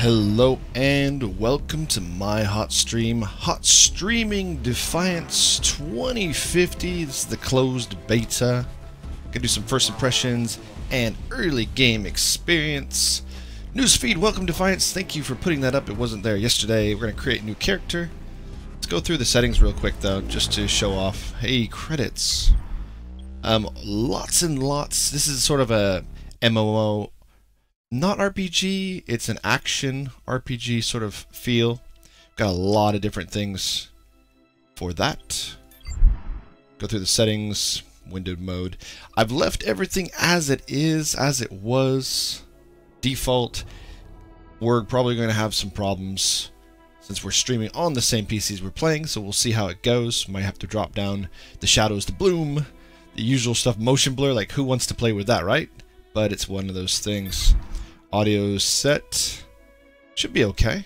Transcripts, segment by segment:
Hello and welcome to my hot stream, hot streaming Defiance 2050. This is the closed beta. Gonna do some first impressions and early game experience. Newsfeed, welcome Defiance. Thank you for putting that up. It wasn't there yesterday. We're gonna create a new character. Let's go through the settings real quick though, just to show off. Hey, credits. Lots and lots. This is sort of a MMO. Not RPG, it's an action RPG sort of feel. Got a lot of different things for that. Go through the settings, windowed mode. I've left everything as it is, as it was. Default. We're probably going to have some problems since we're streaming on the same PCs we're playing, so we'll see how it goes. Might have to drop down the shadows to bloom. The usual stuff, motion blur, like who wants to play with that, right? But it's one of those things. Audio set should be okay.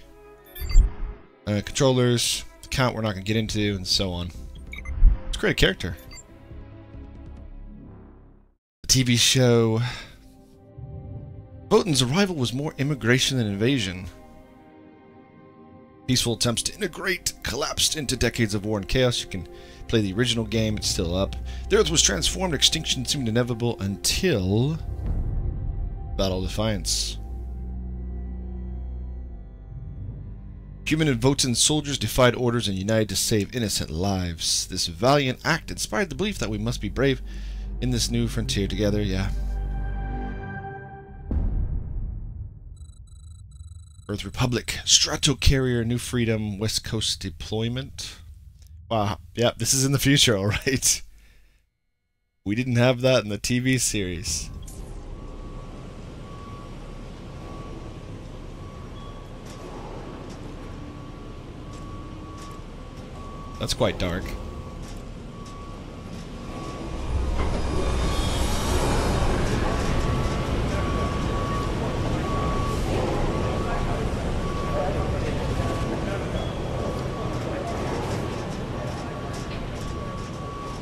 Controllers, count we're not going to get into, and so on. Let's create a character. The TV show. Votan's arrival was more immigration than invasion. Peaceful attempts to integrate collapsed into decades of war and chaos. You can play the original game, it's still up. The Earth was transformed, extinction seemed inevitable until Battle Defiance. Human and Votan soldiers defied orders and united to save innocent lives. This valiant act inspired the belief that we must be brave in this new frontier together, yeah. Earth Republic, Stratocarrier, New Freedom, West Coast deployment. Wow, yeah, this is in the future, alright. We didn't have that in the TV series. That's quite dark.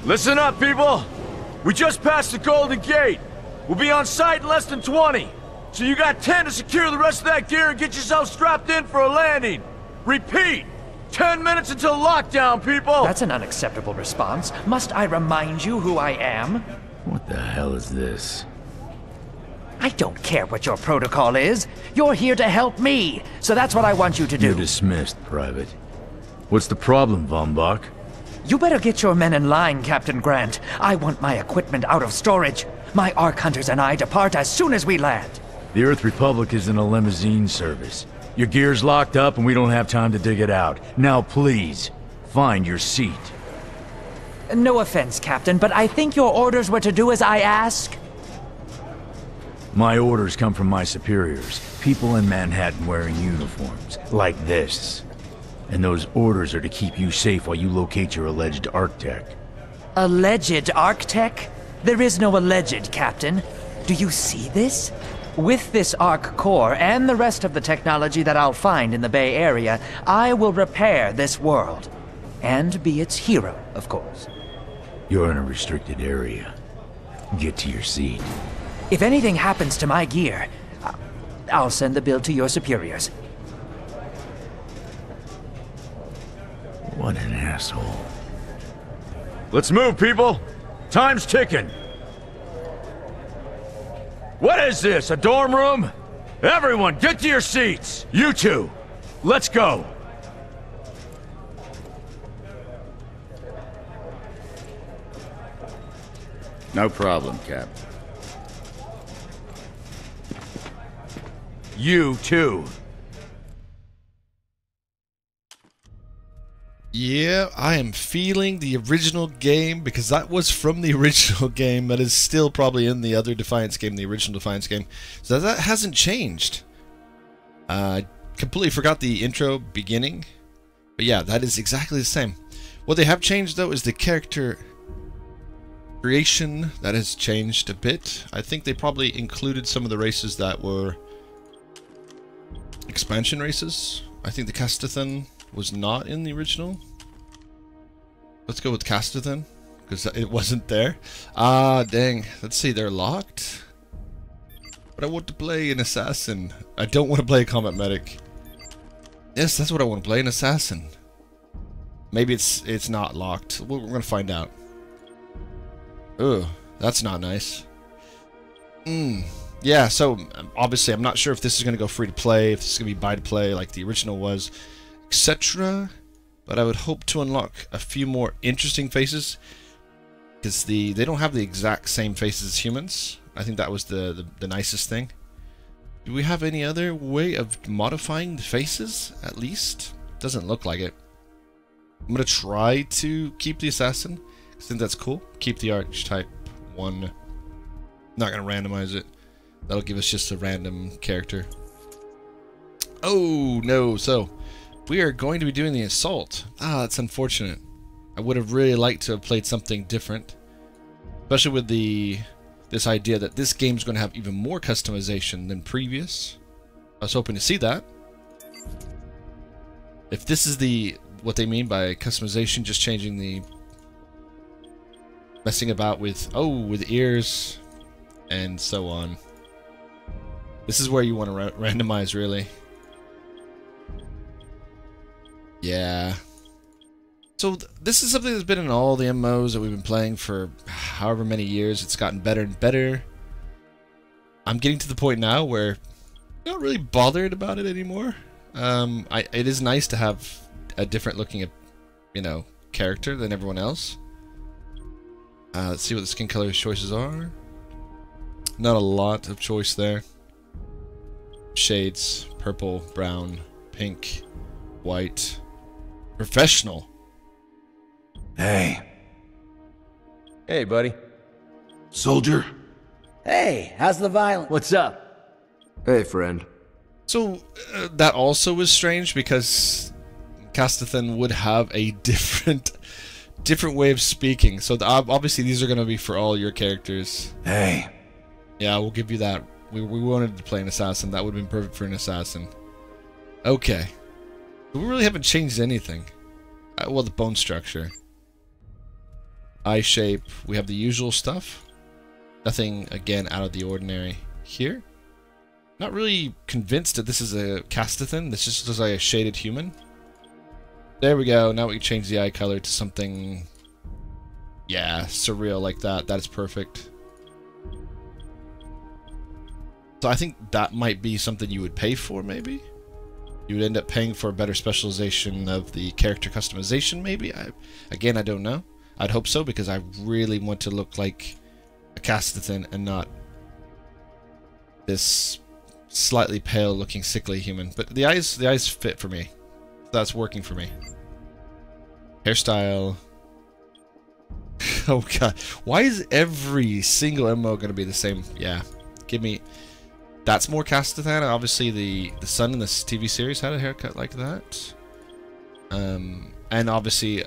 Listen up, people! We just passed the Golden Gate. We'll be on site in less than 20. So you got 10 to secure the rest of that gear and get yourself strapped in for a landing. Repeat! 10 minutes until lockdown, people! That's an unacceptable response. Must I remind you who I am? What the hell is this? I don't care what your protocol is. You're here to help me, so that's what I want you to do. You're dismissed, Private. What's the problem, Von Bach? You better get your men in line, Captain Grant. I want my equipment out of storage. My Ark Hunters and I depart as soon as we land. The Earth Republic is in a limousine service. Your gear's locked up and we don't have time to dig it out. Now please, find your seat. No offense, Captain, but I think your orders were to do as I ask. My orders come from my superiors. People in Manhattan wearing uniforms, like this. And those orders are to keep you safe while you locate your alleged Arc-Tech. Alleged Arc-Tech? There is no alleged, Captain. Do you see this? With this Ark core and the rest of the technology that I'll find in the Bay Area, I will repair this world. And be its hero, of course. You're in a restricted area. Get to your seat. If anything happens to my gear, I'll send the bill to your superiors. What an asshole. Let's move, people! Time's ticking! What is this, a dorm room? Everyone, get to your seats! You two, let's go! No problem, Cap. You too. Yeah, I am feeling the original game because that was from the original game. That is still probably in the other Defiance game, the original Defiance game. So that hasn't changed. Completely forgot the intro beginning. But yeah, that is exactly the same. What they have changed though is the character creation. That has changed a bit. I think they probably included some of the races that were expansion races. I think the Castathan was not in the original. Let's go with Castathan, because it wasn't there. Ah, dang. Let's see, they're locked. But I want to play an assassin. I don't want to play a combat medic. Yes, that's what I want to play, an assassin. Maybe it's not locked. We're gonna find out. Ugh, that's not nice. Yeah, so obviously I'm not sure if this is gonna go free to play, if this is gonna be buy to play like the original was, etc. But I would hope to unlock a few more interesting faces, because they don't have the exact same faces as humans. I think that was the nicest thing. Do we have any other way of modifying the faces, at least? Doesn't look like it. I'm gonna try to keep the assassin. I think that's cool. Keep the archetype 1. Not gonna randomize it. That'll give us just a random character. Oh no, so we are going to be doing the assault. Ah, that's unfortunate. I would have really liked to have played something different. Especially with this idea that this game's going to have even more customization than previous. I was hoping to see that. If this is what they mean by customization, just changing the messing about with with ears and so on. This is where you want to randomize, really. Yeah. So this is something that's been in all the MMOs that we've been playing for however many years. It's gotten better and better. I'm getting to the point now where I'm not really bothered about it anymore. It is nice to have a different looking, character than everyone else. Let's see what the skin color choices are. Not a lot of choice there. Shades: purple, brown, pink, white, professional. Hey. Hey, buddy. Soldier? Hey, how's the violence? What's up? Hey, friend. So, that also was strange, because Castathan would have a different way of speaking. So, obviously these are going to be for all your characters. Hey. Yeah, we'll give you that. We wanted to play an assassin. That would have been perfect for an assassin. Okay. We really haven't changed anything. Well, the bone structure. Eye shape, we have the usual stuff. Nothing, again, out of the ordinary here. Not really convinced that this is a Castathan. This just looks like a shaded human. There we go. Now we can change the eye color to something, yeah, surreal like that. That is perfect. So I think that might be something you would pay for, maybe? You would end up paying for a better specialization of the character customization, maybe? Again, I don't know. I'd hope so, because I really want to look like a Castathan and not this slightly pale looking sickly human. But the eyes fit for me. That's working for me. Hairstyle. Oh god. Why is every single MMO going to be the same? Yeah. Give me... That's more Castathan. Obviously the son in this TV series had a haircut like that. And obviously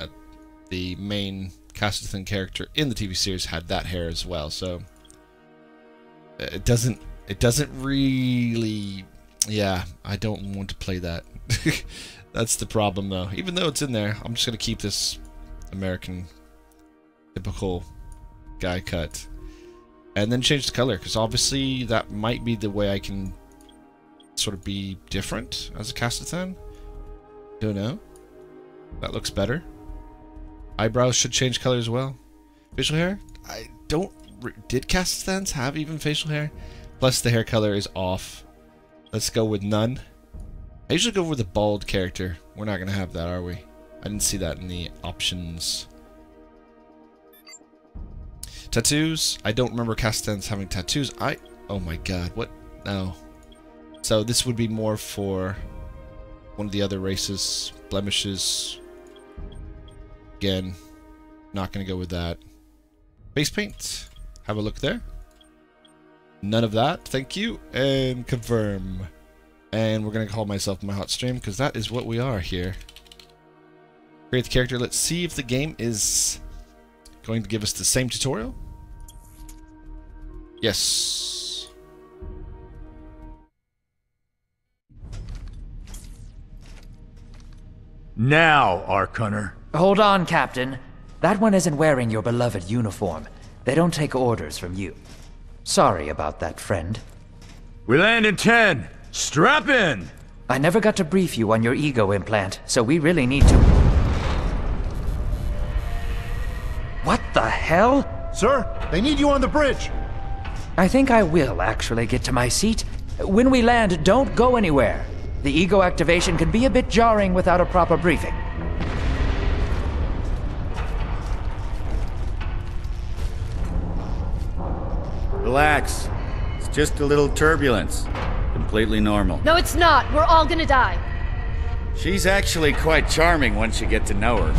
the main Castathan character in the TV series had that hair as well. So it doesn't really... Yeah, I don't want to play that. That's the problem, though. Even though it's in there, I'm just going to keep this American typical guy cut. And then change the color, because obviously that might be the way I can sort of be different as a Castathan. Don't know. That looks better. Eyebrows should change color as well. Facial hair? I don't... Did Castathans have even facial hair? Plus the hair color is off. Let's go with none. I usually go with a bald character. We're not going to have that, are we? I didn't see that in the options. Tattoos. I don't remember Castatans having tattoos. Oh my god, what? No. So this would be more for one of the other races. Blemishes. Again, not going to go with that. Face paint. Have a look there. None of that. Thank you. And confirm. And we're going to call myself My Hot Stream, because that is what we are here. Create the character. Let's see if the game is going to give us the same tutorial. Yes. Now, Ark Hunter. Hold on, Captain. That one isn't wearing your beloved uniform. They don't take orders from you. Sorry about that, friend. We land in 10. Strap in! I never got to brief you on your ego implant, so we really need to... What the hell? Sir, they need you on the bridge. I think I will actually get to my seat. When we land, don't go anywhere. The ego activation can be a bit jarring without a proper briefing. Relax. It's just a little turbulence. Completely normal. No, it's not. We're all gonna die. She's actually quite charming once you get to know her.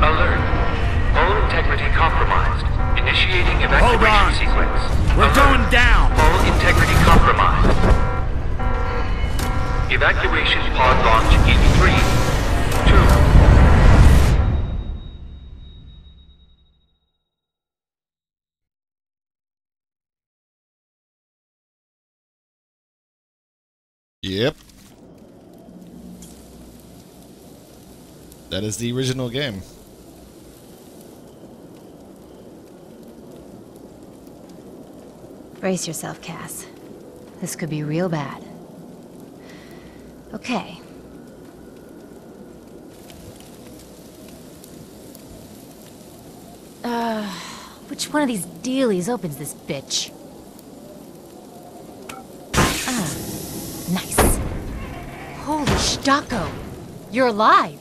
Alert. Hull integrity compromised. Initiating Hold evacuation on. sequence. We're Alert. going down. Hull integrity compromised. Evacuation pod launch in 3, 2... Yep. That is the original game. Brace yourself, Cass. This could be real bad. Okay. Which one of these dealies opens this bitch? Nice. Holy Stocko! You're alive!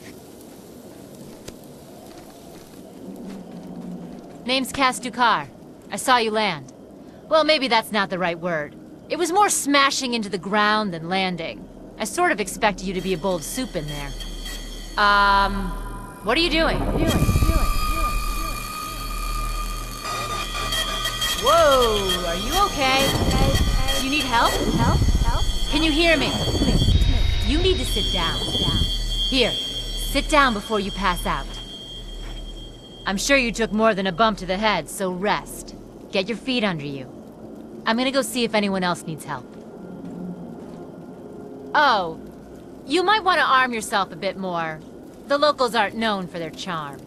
Name's Cass Dukar. I saw you land. Well, maybe that's not the right word. It was more smashing into the ground than landing. I sort of expected you to be a bowl of soup in there. What are you doing? Whoa, are you okay? You need help? Can you hear me? You need to sit down. Here, sit down before you pass out. I'm sure you took more than a bump to the head, so rest. Get your feet under you. I'm gonna go see if anyone else needs help. Oh, you might want to arm yourself a bit more. The locals aren't known for their charm.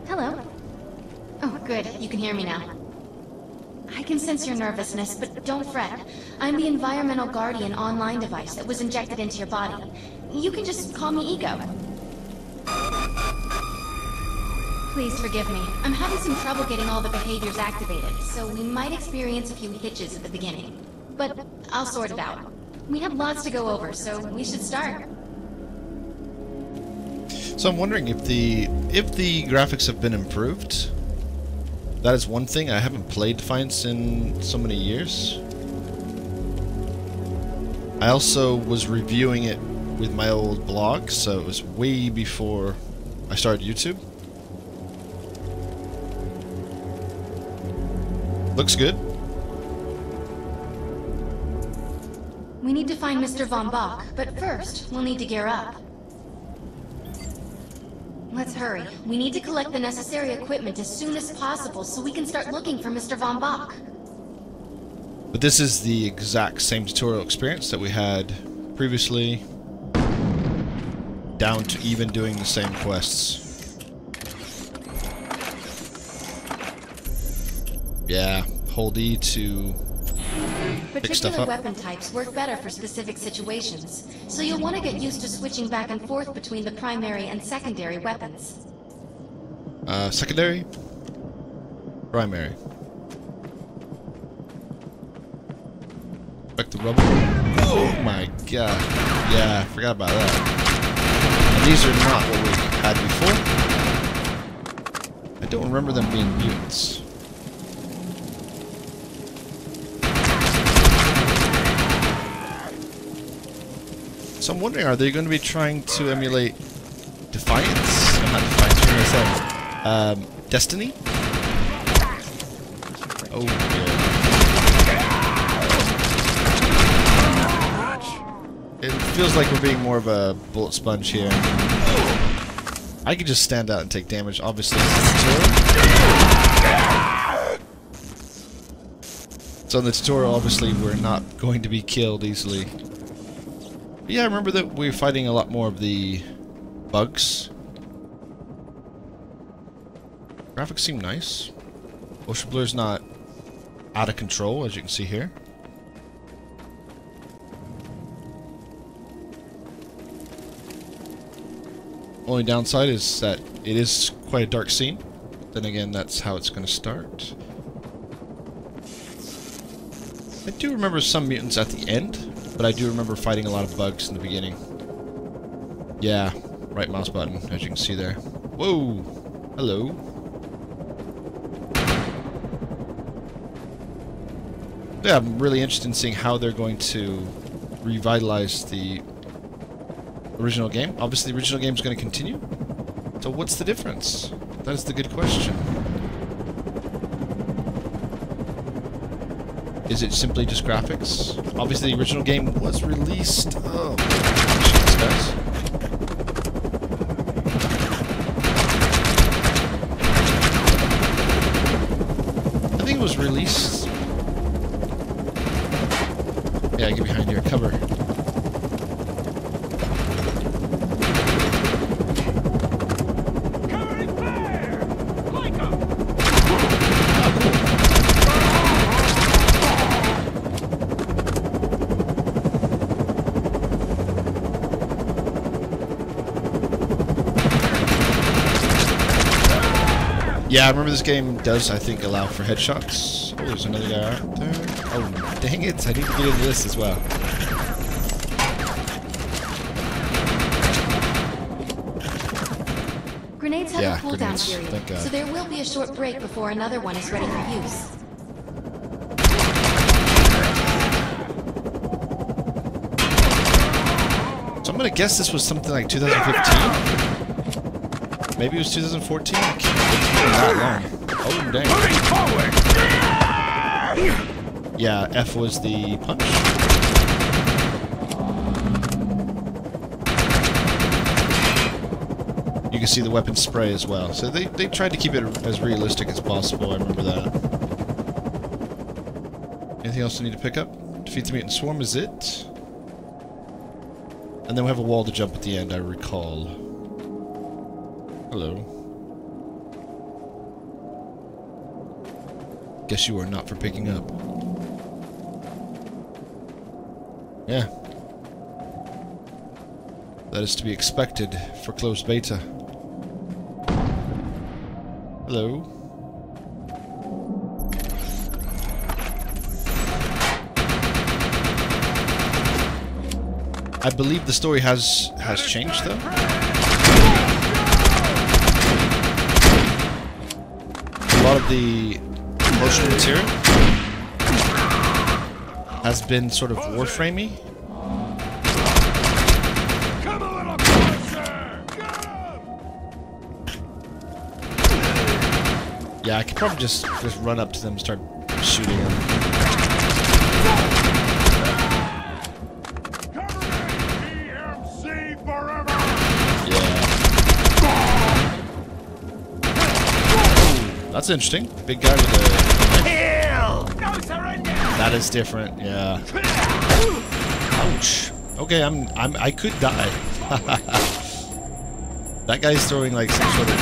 Hello. Oh, good. You can hear me now. I can sense your nervousness, but don't fret. I'm the Environmental Guardian online device that was injected into your body. You can just call me Ego. Please forgive me. I'm having some trouble getting all the behaviors activated, so we might experience a few hitches at the beginning. But I'll sort it out. We have lots to go over, so we should start. So I'm wondering if the graphics have been improved. That is one thing. I haven't played Defiance in so many years. I also was reviewing it with my old blog, so it was way before I started YouTube. Looks good. We need to find Mr. Von Bach, but first, we'll need to gear up. Let's hurry. We need to collect the necessary equipment as soon as possible so we can start looking for Mr. Von Bach. But this is the exact same tutorial experience that we had previously, down to even doing the same quests. Yeah, hold E to pick stuff Particular up. weapon types work better for specific situations, so you'll want to get used to switching back and forth between the primary and secondary weapons. Secondary? Primary. Back to rubble. Oh my god. Yeah, I forgot about that. And these are not what we had before. I don't remember them being mutants. So I'm wondering, are they going to be trying to emulate Defiance? Not Defiance, what did I say? Destiny? Oh, yeah. It feels like we're being more of a bullet sponge here. I could just stand out and take damage, obviously. So in the tutorial, obviously, we're not going to be killed easily. But yeah, I remember that we were fighting a lot more of the bugs. Graphics seem nice. Motion blur's not out of control, as you can see here. Only downside is that it is quite a dark scene. Then again, that's how it's going to start. I do remember some mutants at the end, but I do remember fighting a lot of bugs in the beginning. Yeah, right mouse button, as you can see there. Whoa! Hello. Yeah, I'm really interested in seeing how they're going to revitalize the original game. Obviously, the original game is going to continue. So what's the difference? That is the good question. Is it simply just graphics? Obviously, the original game was released. Oh, shit, guys. I think it was released. Yeah, get behind your cover. Yeah, I remember this game does, I think, allow for headshots. Oh, there's another guy out there. Oh, dang it, I need to get into this as well. Grenades have a cooldown grenades. period, Thank God. so there will be a short break before another one is ready for use. So I'm gonna guess this was something like 2015? Maybe it was 2014? I can't that long. Oh, dang. Yeah, F was the punch. You can see the weapon spray as well. So they tried to keep it as realistic as possible, I remember that. Anything else I need to pick up? Defeat the mutant swarm is it. And then we have a wall to jump at the end, I recall. Hello. Guess you are not for picking up. Yeah. That is to be expected for closed beta. Hello. I believe the story has changed though. A lot of the promotional material has been sort of warframey. Come a little closer! Yeah, I could probably just run up to them and start shooting them. That's interesting. Big guy with a... Kill! No surrender! That is different, yeah. Ouch. Okay, I could die. That guy's throwing like some sort of...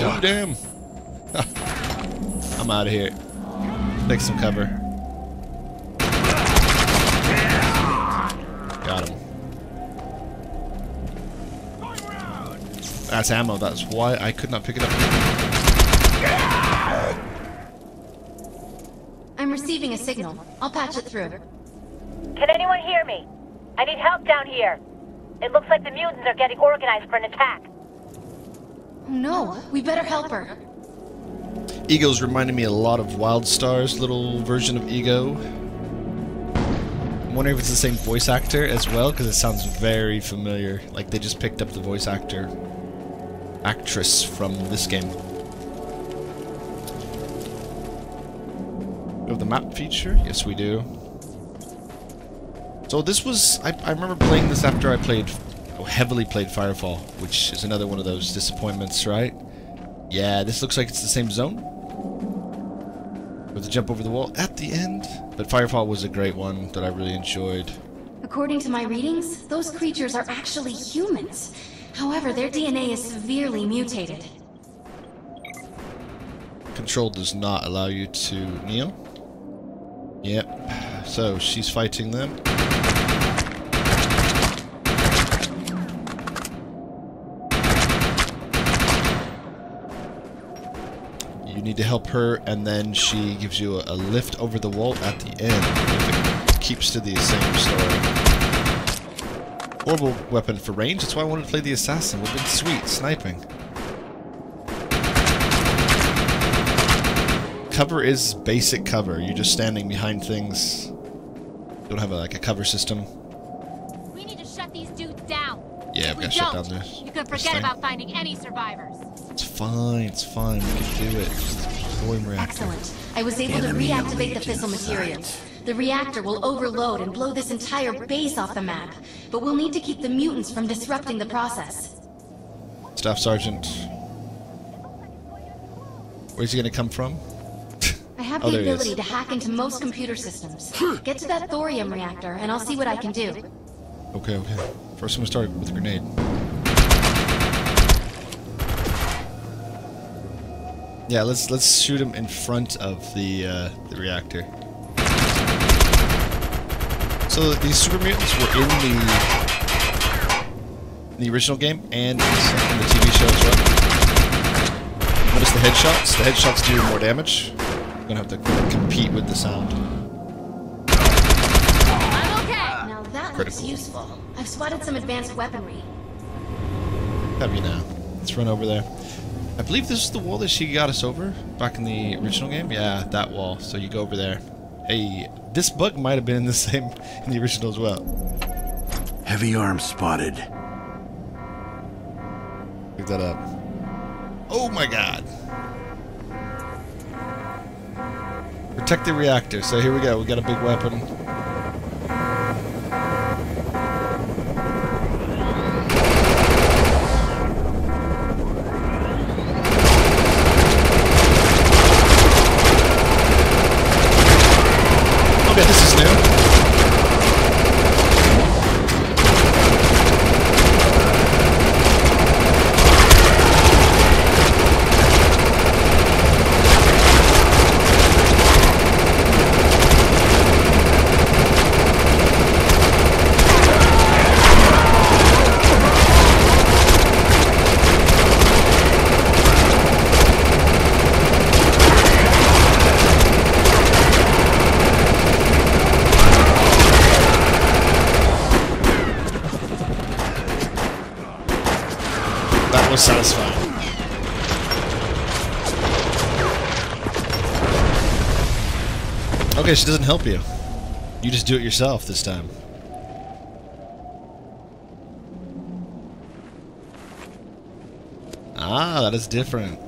Oh, damn. I'm out of here. Take some cover. Got him. That's ammo. That's why I could not pick it up. I'm receiving a signal. I'll patch it through. Can anyone hear me? I need help down here. It looks like the mutants are getting organized for an attack. Oh no, we better help her. Ego's reminding me a lot of Wildstar's little version of Ego. I'm wondering if it's the same voice actor as well, because it sounds very familiar. Like they just picked up the voice actress from this game. We have the map feature? Yes, we do. So this was... I remember playing this after I heavily played Firefall, which is another one of those disappointments, right? Yeah, this looks like it's the same zone. With the jump over the wall at the end. But Firefall was a great one that I really enjoyed. According to my readings, those creatures are actually humans. However, their DNA is severely mutated. control does not allow you to kneel. Yep. So she's fighting them. You need to help her, and then she gives you a lift over the wall at the end. If it keeps to the same story. Horrible weapon for range. That's why I wanted to play the assassin. Would have been sweet sniping. Cover is basic cover. You're just standing behind things. Don't have like a cover system. We need to shut these dudes down. Yeah, we gotta shut down this. You could forget about finding any survivors. It's fine. It's fine. We can do it. Just thorium reactor. Excellent. I was able to reactivate the fissile materials. The reactor will overload and blow this entire base off the map, but we'll need to keep the mutants from disrupting the process. Staff Sergeant. Where's he gonna come from? I have the ability to hack into most computer systems. Get to that thorium reactor, and I'll see what I can do. Okay, okay. First, I'm gonna start with a grenade. Yeah, let's shoot him in front of the reactor. So these super mutants were in the original game and in the TV show as well. Notice the headshots. The headshots do more damage. I'm gonna have to compete with the sound. I'm okay. Now that looks Critical. useful. I've spotted some advanced weaponry. Heavy now. Let's run over there. I believe this is the wall that she got us over back in the original game. Yeah, that wall. So you go over there. Hey, this bug might have been in the same in the original as well. Heavy arms spotted. Pick that up. Oh my god. Protect the reactor. So here we go. We got a big weapon. Okay, this is new. That was satisfying. Okay, she doesn't help you. You just do it yourself this time. Ah, that is different.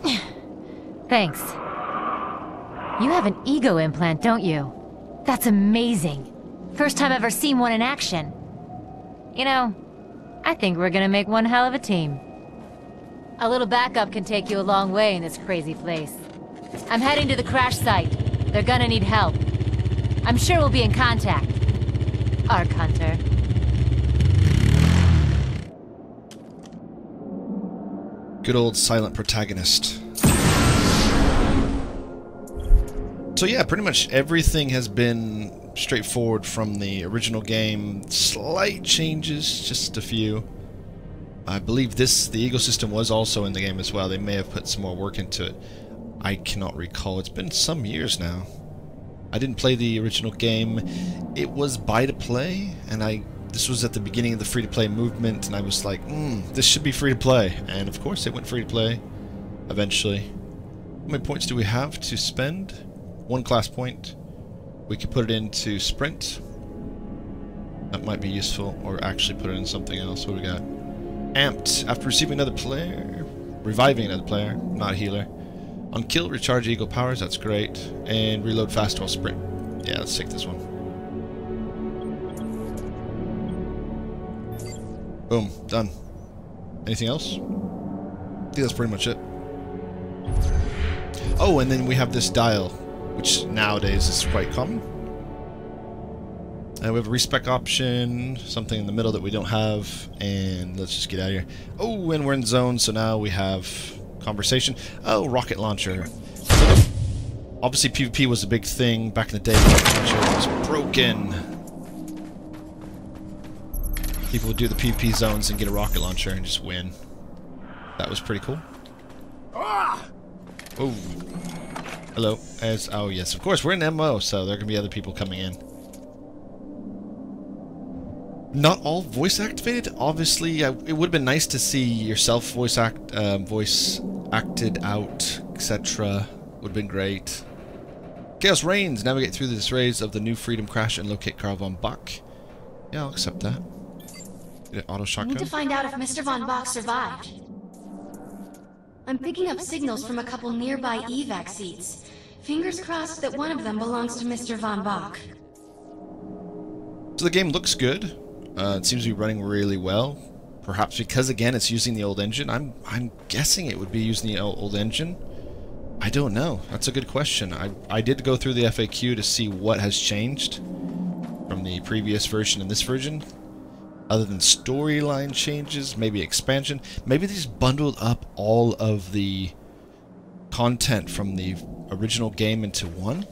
Thanks. You have an ego implant, don't you? That's amazing. First time I've ever seen one in action. You know, I think we're gonna make one hell of a team. A little backup can take you a long way in this crazy place. I'm heading to the crash site. They're gonna need help. I'm sure we'll be in contact. Ark Hunter. Good old silent protagonist. So yeah, pretty much everything has been straightforward from the original game. Slight changes, just a few. I believe the ecosystem was also in the game as well. They may have put some more work into it. I cannot recall. It's been some years now. I didn't play the original game. It was buy to play, and this was at the beginning of the free-to-play movement, and I was like, this should be free-to-play. And of course it went free-to-play eventually. How many points do we have to spend? 1 class point. We could put it into sprint. That might be useful, or actually put it in something else. What do we got? Amped. After receiving another player, reviving another player, not a healer. On kill, recharge ego powers, that's great. And reload fast while sprint. Yeah, let's take this one. Boom, done. Anything else? I think that's pretty much it. Oh, and then we have this dial, which nowadays is quite common. And we have a respec option, something in the middle that we don't have, and let's just get out of here. Oh, and we're in zone, so now we have conversation. Oh, rocket launcher. So Obviously, PvP was a big thing back in the day. It was broken. People would do the PvP zones and get a rocket launcher and just win. That was pretty cool. Oh. Hello. Oh, yes. Of course, we're in MO, so there are going to be other people coming in. Not all voice activated. Obviously, it would have been nice to see yourself voice acted out, etc. Would have been great. Chaos reigns. Navigate through the disarrays of the new Freedom Crash and locate Karl von Bach. Yeah, I'll accept that. Get an auto I shotgun. need to find out if Mr. von Bach survived. I'm picking up signals from a couple nearby evac seats. Fingers crossed that one of them belongs to Mr. von Bach. So the game looks good. It seems to be running really well. Perhaps because, again, it's using the old engine. I'm guessing it would be using the old engine. I don't know. That's a good question. I did go through the FAQ to see what has changed from the previous version and this version. Other than storyline changes, maybe expansion. Maybe they just bundled up all of the content from the original game into one.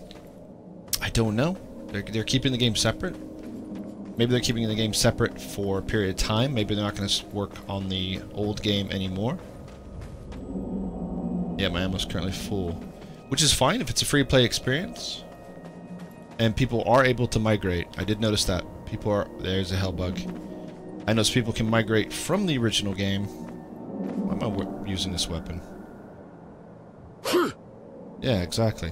I don't know. They're keeping the game separate. Maybe they're keeping the game separate for a period of time. Maybe they're not going to work on the old game anymore. Yeah, my ammo's currently full. Which is fine if it's a free play experience. And people are able to migrate. I did notice that. People are... There's a hell bug. I noticed people can migrate from the original game. Why am I using this weapon? Yeah, exactly.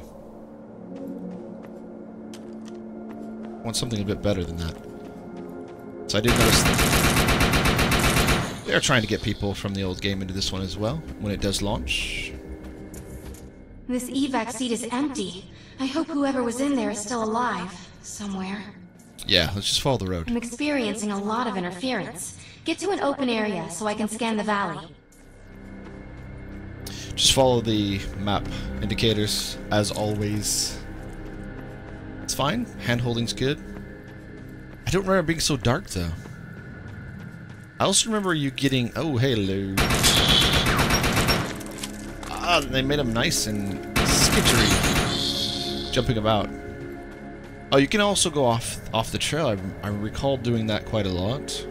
I want something a bit better than that. So I did notice that they're trying to get people from the old game into this one as well, when it does launch. This evac seat is empty. I hope whoever was in there is still alive. Somewhere. Yeah, let's just follow the road. I'm experiencing a lot of interference. Get to an open area so I can scan the valley. Just follow the map indicators, as always. It's fine. Hand-holding's good. I don't remember it being so dark, though. I also remember you getting... Oh, hello. Ah, they made them nice and skittery. Jumping about. Oh, you can also go off the trail. I recall doing that quite a lot.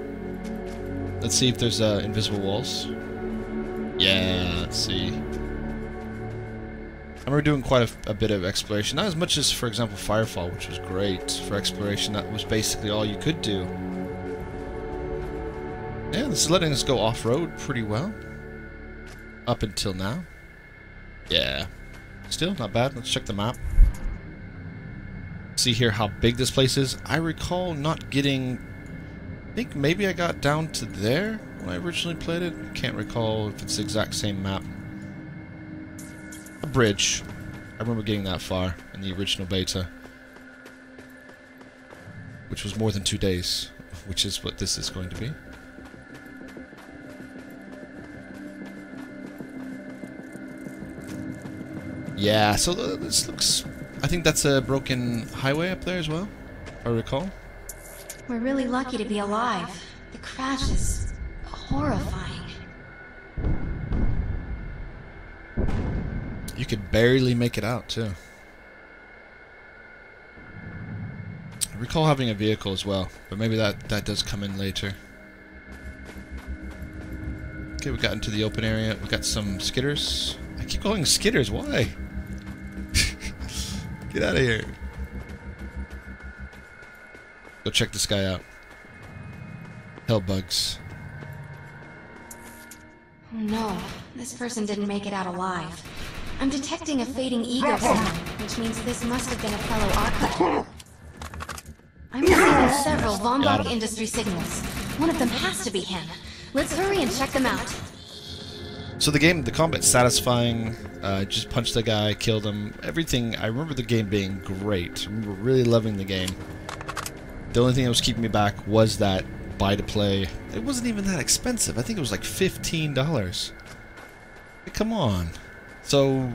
Let's see if there's invisible walls. Yeah, let's see. I remember doing quite a bit of exploration. Not as much as, for example, Firefall, which was great for exploration. That was basically all you could do. Yeah, this is letting us go off-road pretty well. Up until now. Yeah. Still, not bad. Let's check the map. See here how big this place is. I recall not getting... I think maybe I got down to there when I originally played it. Can't recall if it's the exact same map. A bridge. I remember getting that far in the original beta. Which was more than 2 days. Which is what this is going to be. Yeah, so this looks... I think that's a broken highway up there as well, if I recall. We're really lucky to be alive. The crash is horrifying. You could barely make it out, too. I recall having a vehicle as well, but maybe that does come in later. Okay, we got into the open area. We got some skitters. I keep calling skitters, why? Get out of here. Go check this guy out. Hell bugs. Oh no, this person didn't make it out alive. I'm detecting a fading ego signal, which means this must have been a fellow Ark Hunter. I'm receiving several von Bach industry signals. One of them has to be him. Let's hurry and check them out. So the combat's satisfying. Just punched the guy, killed him. Everything. I remember the game being great. I remember really loving the game. The only thing that was keeping me back was that buy to play. It wasn't even that expensive. I think it was like $15. Come on. So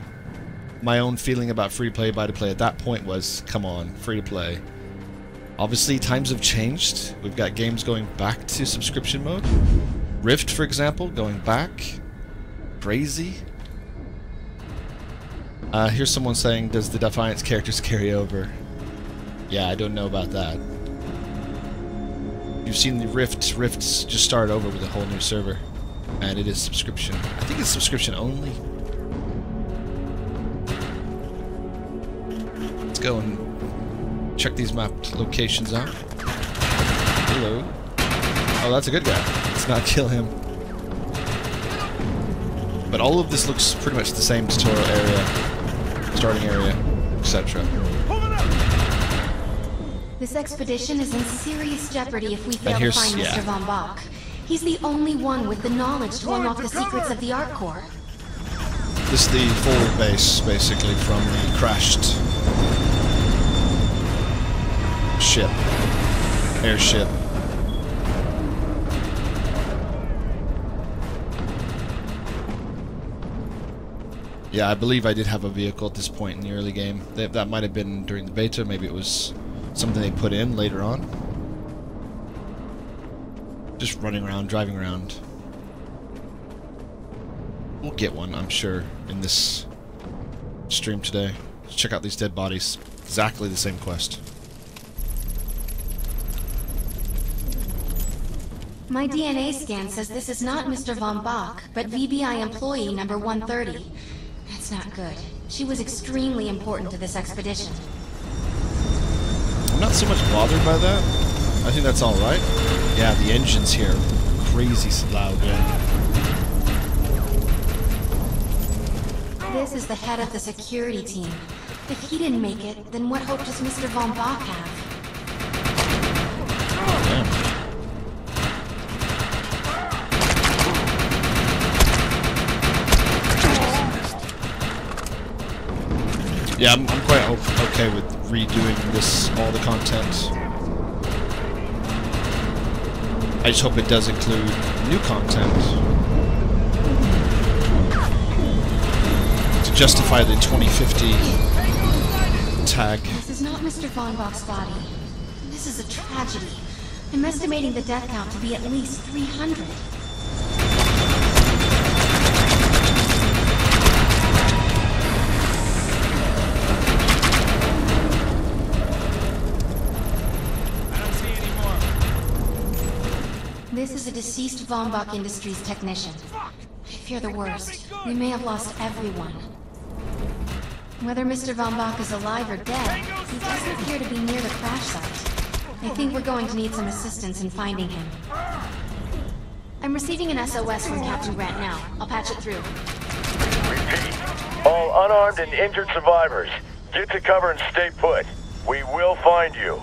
my own feeling about free to play, buy to play at that point was, come on, free to play. Obviously, times have changed. We've got games going back to subscription mode. Rift, for example, going back. Crazy. Here's someone saying, does the Defiance characters carry over? Yeah, I don't know about that. You've seen the Rifts. Rifts just started over with a whole new server. And it is subscription. I think it's subscription only. Let's go and check these map locations out. Hello. Oh, that's a good guy. Let's not kill him. But all of this looks pretty much the same tutorial area, starting area, etc. This expedition is in serious jeopardy if we fail to find Mr. Von Bach. He's the only one with the knowledge to unlock the secrets of the Ark Core. This is the forward base, basically, from the crashed ship, airship. Yeah, I believe I did have a vehicle at this point in the early game. That might have been during the beta, maybe it was something they put in later on. Just running around, driving around. We'll get one, I'm sure, in this stream today. Let's check out these dead bodies. Exactly the same quest. My DNA scan says this is not Mr. Von Bach, but VBI employee number 130. That's not good. She was extremely important to this expedition. I'm not so much bothered by that. I think that's alright. Yeah, the engines here are crazy loud, yeah. This is the head of the security team. If he didn't make it, then what hope does Mr. Von Bach have? Yeah, I'm quite okay with redoing this, all the content. I just hope it does include new content to justify the 2050 tag. This is not Mr. Von Bach's body. This is a tragedy. I'm estimating the death count to be at least 300. This is a deceased Von Bach Industries technician. I fear the worst. We may have lost everyone. Whether Mr. Von Bach is alive or dead, he doesn't appear to be near the crash site. I think we're going to need some assistance in finding him. I'm receiving an SOS from Captain Grant now. I'll patch it through. Repeat. All unarmed and injured survivors, get to cover and stay put. We will find you.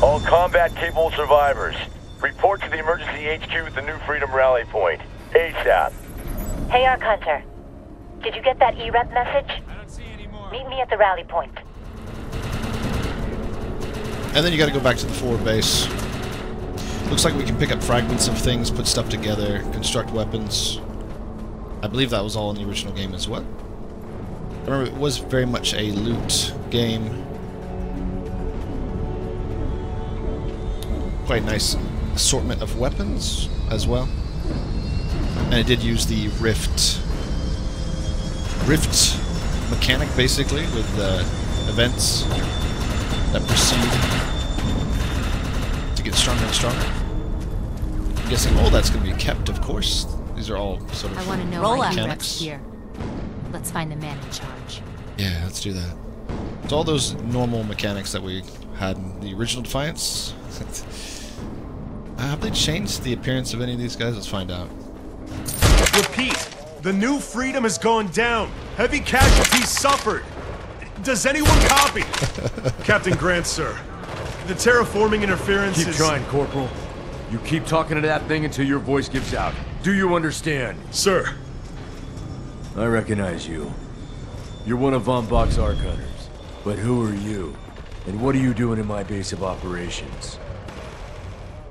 All combat-capable survivors, report to the emergency HQ at the New Freedom Rally Point. ASAP. Hey, Ark Hunter. Did you get that E-rep message? I don't see any more. Meet me at the rally point. And then you gotta go back to the forward base. Looks like we can pick up fragments of things, put stuff together, construct weapons. I believe that was all in the original game as well. Remember, it was very much a loot game. Quite nice assortment of weapons as well. And it did use the Rift mechanic, basically, with events that proceed to get stronger and stronger. I'm guessing all that's going to be kept, of course. These are all sort of I want to know why mechanics here. Let's find the man in charge. Yeah, let's do that. So all those normal mechanics that we had in the original Defiance. Have they changed the appearance of any of these guys? Let's find out. Repeat. The New Freedom is going down. Heavy casualties suffered. Does anyone copy? Captain Grant, sir. The terraforming interference is... Keep trying, Corporal. You keep talking to that thing until your voice gives out. Do you understand? Sir. I recognize you. You're one of Von Bach's Ark Hunters. But who are you? And what are you doing in my base of operations?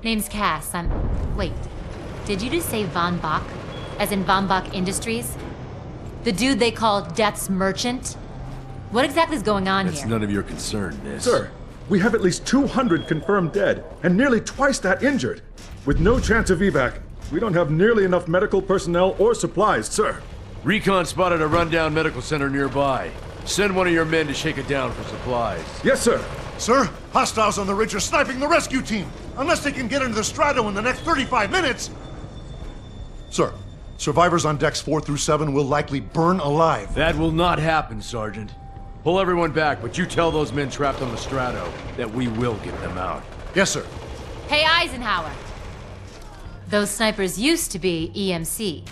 Name's Cass. Wait. Did you just say Von Bach? As in Von Bach Industries? The dude they call Death's Merchant? What exactly is going on here? It's none of your concern, miss. Sir, we have at least 200 confirmed dead, and nearly twice that injured. With no chance of evac, we don't have nearly enough medical personnel or supplies, sir. Recon spotted a rundown medical center nearby. Send one of your men to shake it down for supplies. Yes, sir. Sir, hostiles on the ridge are sniping the rescue team. Unless they can get into the Strato in the next 35 minutes. Sir, survivors on decks 4 through 7 will likely burn alive. That will not happen, Sergeant. Pull everyone back, but you tell those men trapped on the Strato that we will get them out. Yes, sir. Hey, Eisenhower. Those snipers used to be EMC.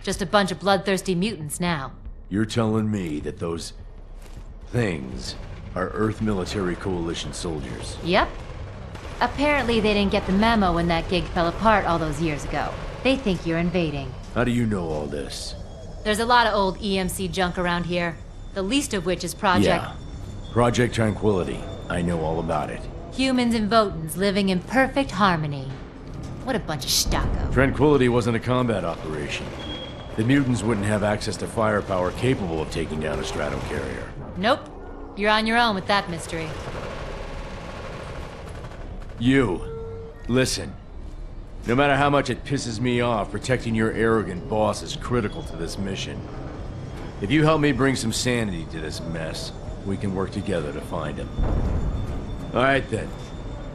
Just a bunch of bloodthirsty mutants now. You're telling me that those things are Earth Military Coalition soldiers? Yep. Apparently they didn't get the memo when that gig fell apart all those years ago. They think you're invading. How do you know all this? There's a lot of old EMC junk around here. The least of which is Project... Yeah. Project Tranquility. I know all about it. Humans and Votans living in perfect harmony. What a bunch of stucco. Tranquility wasn't a combat operation. The mutants wouldn't have access to firepower capable of taking down a strato carrier. Nope. You're on your own with that mystery. You. Listen. No matter how much it pisses me off, protecting your arrogant boss is critical to this mission. If you help me bring some sanity to this mess, we can work together to find him. Alright then.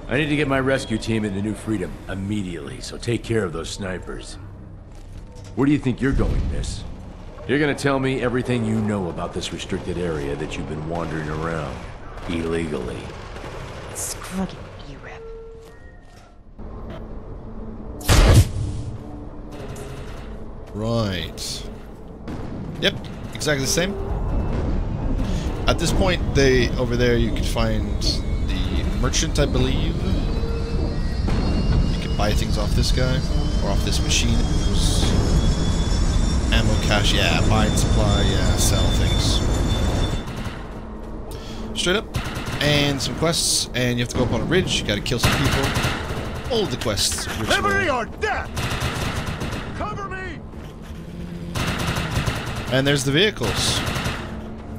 I need to get my rescue team into New Freedom immediately, so take care of those snipers. Where do you think you're going, miss? You're gonna tell me everything you know about this restricted area that you've been wandering around illegally. Screw it, E-Rep. Right. Yep, exactly the same. At this point, over there you can find the merchant, I believe. You can buy things off this guy, or off this machine. Ammo cache, yeah, buy and supply, yeah, sell things. Straight up, and some quests, and you have to go up on a ridge, you gotta kill some people. All of the quests. Liberty or death! Cover me! And there's the vehicles.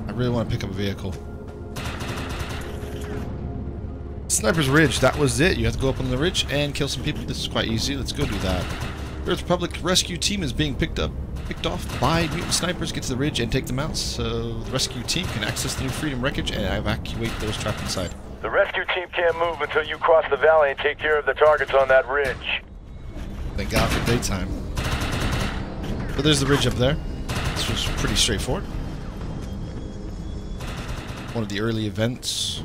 I really want to pick up a vehicle. Sniper's Ridge, that was it. You have to go up on the ridge and kill some people. This is quite easy. Let's go do that. Earth Republic rescue team is being picked off by mutant snipers. Get to the ridge and take them out so the rescue team can access the New Freedom wreckage and evacuate those trapped inside. The rescue team can't move until you cross the valley and take care of the targets on that ridge. Thank God for daytime. But there's the ridge up there. This was pretty straightforward. One of the early events.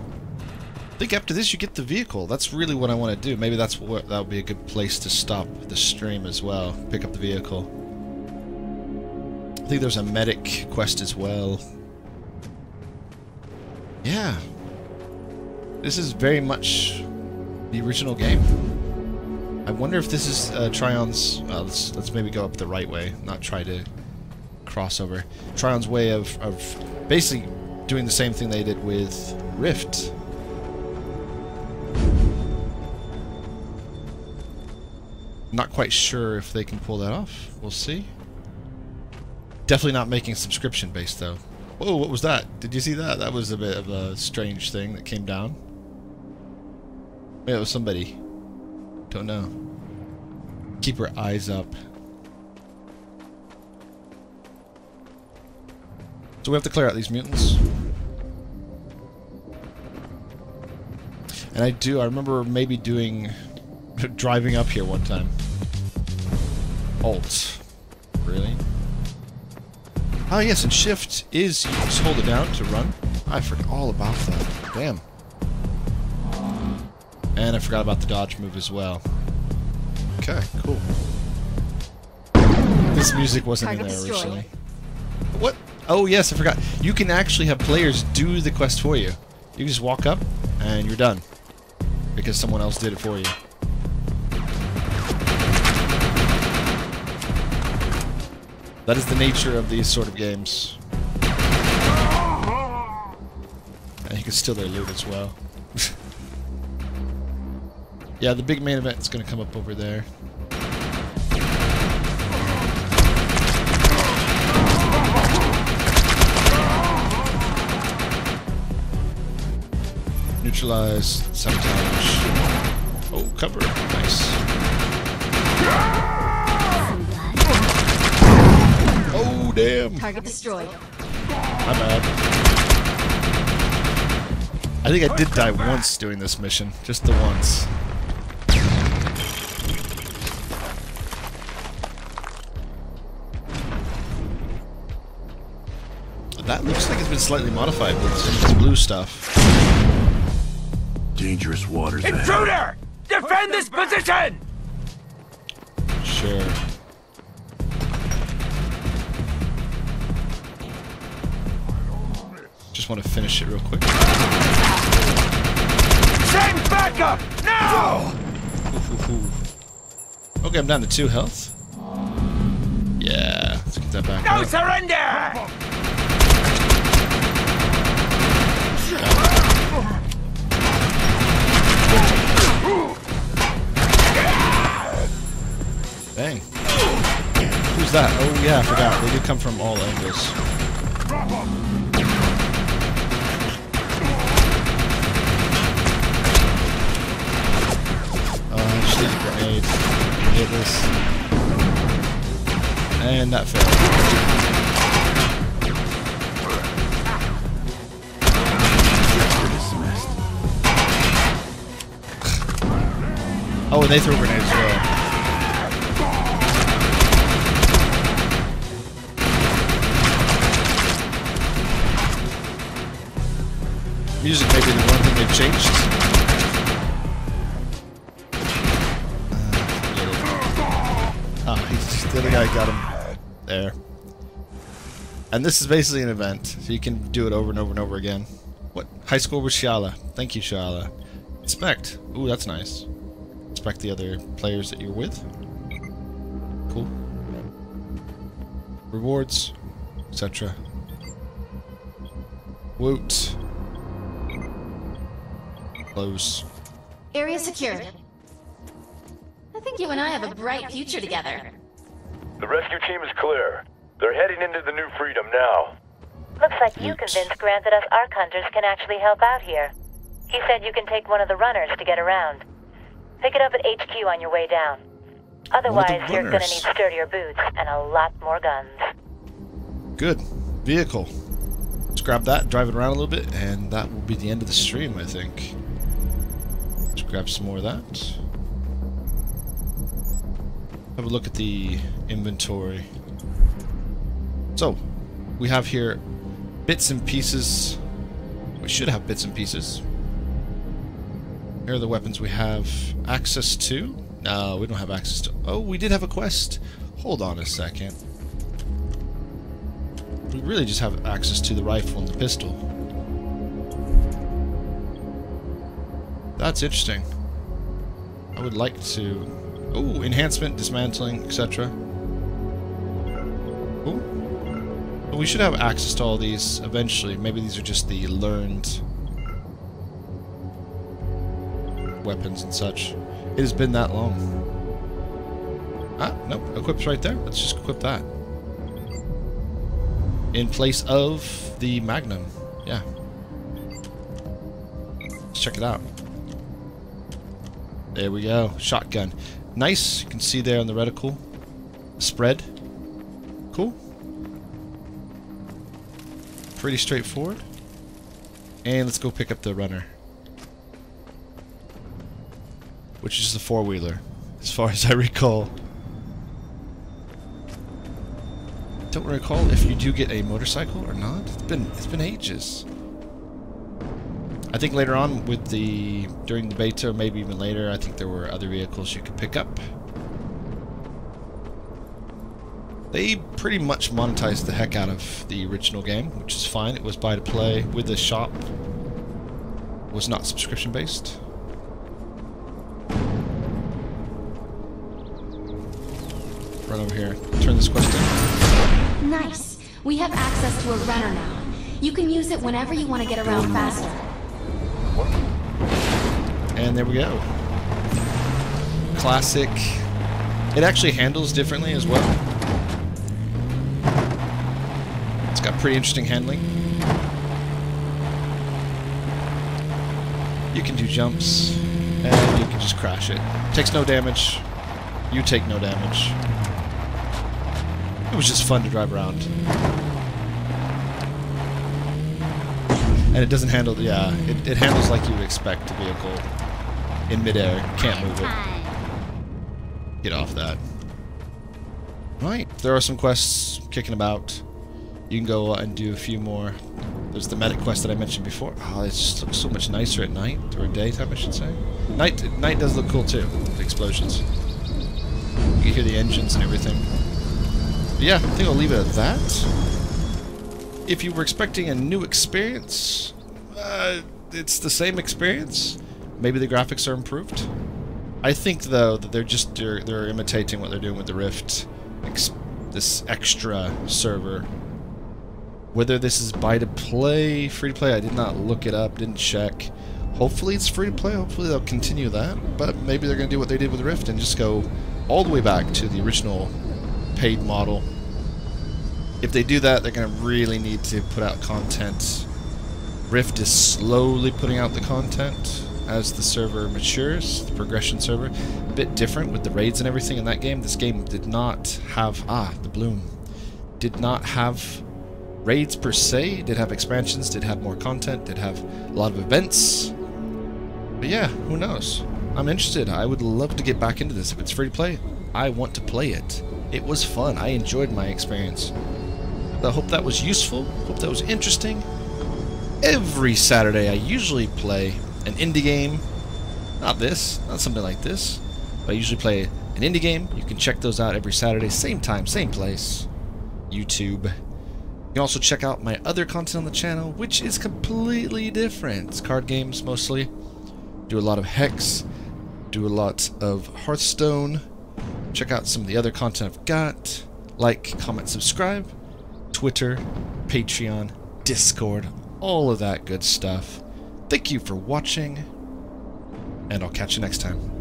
I think after this you get the vehicle. That's really what I want to do. Maybe that would be a good place to stop the stream as well. Pick up the vehicle. I think there's a medic quest as well. Yeah. This is very much the original game. I wonder if this is Trion's... let's maybe go up the right way, not try to cross over. Trion's way of basically doing the same thing they did with Rift. Not quite sure if they can pull that off. We'll see. Definitely not making subscription based though. Whoa, what was that? Did you see that? That was a bit of a strange thing that came down. Maybe it was somebody. Don't know. Keep her eyes up. So we have to clear out these mutants. And I remember maybe driving up here one time. Alt. Really? Oh yes, and shift is, you just hold it down to run. I forgot all about that. Damn. And I forgot about the dodge move as well. Okay, cool. This music wasn't in there originally. What? Oh yes, I forgot. You can actually have players do the quest for you. You can just walk up and you're done. Because someone else did it for you. That is the nature of these sort of games. And you can steal their loot as well. Yeah, the big main event is going to come up over there. Neutralize, sabotage. Oh, cover. Nice. Oh, damn. Target destroyed. My bad. I think I did die once doing this mission. Just the once. That looks like it's been slightly modified with some of this blue stuff. Dangerous waters ahead. Intruder! Defend this position! Sure. Just want to finish it real quick. Send backup! Now! Okay, I'm down to 2 health. Yeah, let's get that back No up. surrender! Dang. Who's that? Oh yeah, I forgot. They did come from all angles. I just need a grenade. Hit this. And that failed. Oh, and they throw grenades as well. Music may be the one thing they've changed. The other guy got him there. And this is basically an event, so you can do it over and over and over again. What? High score with Shyala. Thank you, Shyala. Inspect. Ooh, that's nice. Inspect the other players that you're with. Cool. Rewards, etc. Woot. Close. Area secured. I think you and I have a bright future together. The rescue team is clear. They're heading into the New Freedom now. Looks like you convinced Grant that us Ark Hunters can actually help out here. He said you can take one of the runners to get around. Pick it up at HQ on your way down. Otherwise, you're gonna need sturdier boots and a lot more guns. Good. Vehicle. Let's grab that, drive it around a little bit, and that will be the end of the stream, I think. Let's grab some more of that. Have a look at the inventory. So, we have here bits and pieces. We should have bits and pieces. Here are the weapons we have access to. No, we don't have access to... Oh, we did have a quest. Hold on a second. We really just have access to the rifle and the pistol. That's interesting. I would like to... Oh, enhancement, dismantling, etc. Oh. Well, we should have access to all these eventually. Maybe these are just the learned weapons and such. It has been that long. Ah, nope. Equip's right there. Let's just equip that. In place of the Magnum. Yeah. Let's check it out. There we go. Shotgun. Nice. You can see there on the reticle. Spread. Cool. Pretty straightforward. And let's go pick up the runner. Which is the four-wheeler, as far as I recall. Don't recall if you do get a motorcycle or not. It's been ages. I think later on with during the beta, or maybe even later, I think there were other vehicles you could pick up. They pretty much monetized the heck out of the original game, which is fine. It was buy to play with the shop. It was not subscription based. Run over here. Turn this quest in. Nice. We have access to a runner now. You can use it whenever you want to get around faster. And there we go. Classic. It actually handles differently as well. It's got pretty interesting handling. You can do jumps, and you can just crash it. Takes no damage. You take no damage. It was just fun to drive around. And it doesn't handle, yeah, it handles like you would expect a vehicle in midair. You can't move it. Get off that. Right, there are some quests kicking about. You can go and do a few more. There's the medic quest that I mentioned before. Oh, it just looks so much nicer at night, or at daytime, I should say. Night does look cool too, the explosions. You can hear the engines and everything. But yeah, I think I'll leave it at that. If you were expecting a new experience, it's the same experience. Maybe the graphics are improved. I think though that they're imitating what they're doing with the Rift, this extra server. Whether this is buy to play, free to play, I did not look it up, didn't check. Hopefully it's free to play. Hopefully they'll continue that. But maybe they're going to do what they did with Rift and just go all the way back to the original paid model. If they do that, they're going to really need to put out content. Rift is slowly putting out the content as the server matures, the progression server. A bit different with the raids and everything in that game. This game did not have, the bloom, did not have raids per se. It did have expansions, did have more content, did have a lot of events. But yeah, who knows? I'm interested. I would love to get back into this. If it's free to play, I want to play it. It was fun. I enjoyed my experience. I hope that was useful. Hope that was interesting. Every Saturday I usually play an indie game. Not something like this. But I usually play an indie game. You can check those out every Saturday. Same time, same place. YouTube. You can also check out my other content on the channel, which is completely different. It's card games mostly. Do a lot of Hex. Do a lot of Hearthstone. Check out some of the other content I've got. Like, comment, subscribe. Twitter, Patreon, Discord, all of that good stuff. Thank you for watching, and I'll catch you next time.